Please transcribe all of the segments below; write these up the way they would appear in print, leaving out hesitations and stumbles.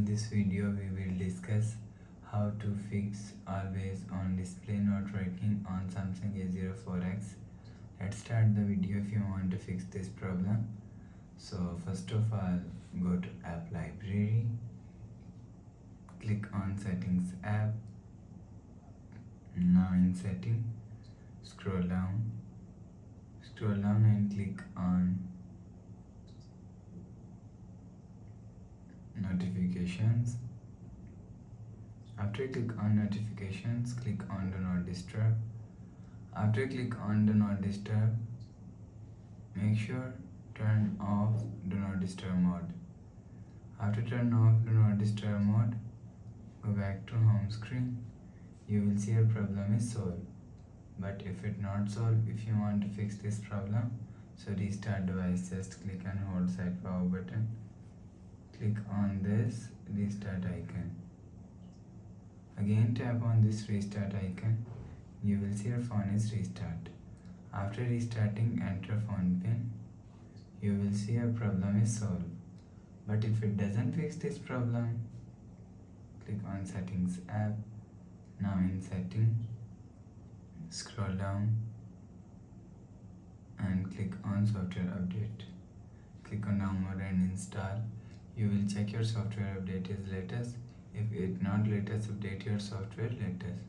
this video we will discuss how to fix always on display not working on Samsung A04S. Let's start the video if you want to fix this problem. So first of all, go to app library, click on settings app. Now in setting, scroll down and click on notifications. After click on notifications, click on do not disturb. After click on do not disturb, make sure turn off do not disturb mode. After turn off do not disturb mode, go back to home screen. You will see your problem is solved. But if it not solved, if you want to fix this problem, so restart device, just click and hold side power button. Click on this restart icon. Again tap on this restart icon. You will see your phone is restart. After restarting, enter phone pin. You will see your problem is solved. But if it doesn't fix this problem, click on settings app. Now in setting, scroll down and click on software update. Click on download and install. You will check your software update is latest. If it not latest, update your software latest.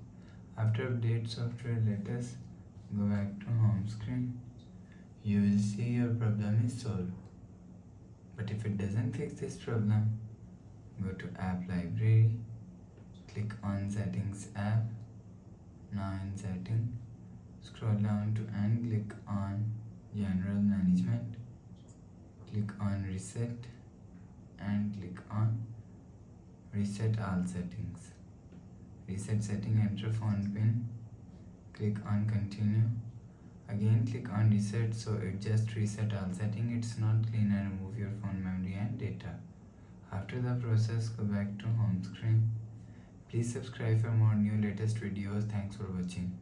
After update software latest, go back to home screen. You will see your problem is solved. But if it doesn't fix this problem, go to app library, click on settings app. Now in setting, scroll down to and click on general management. Click on reset and click on reset all settings. Reset setting, enter phone pin, click on continue. Again click on reset, so it just reset all setting. It's not clean and remove your phone memory and data. After the process, go back to home screen. Please subscribe for more new latest videos. Thanks for watching.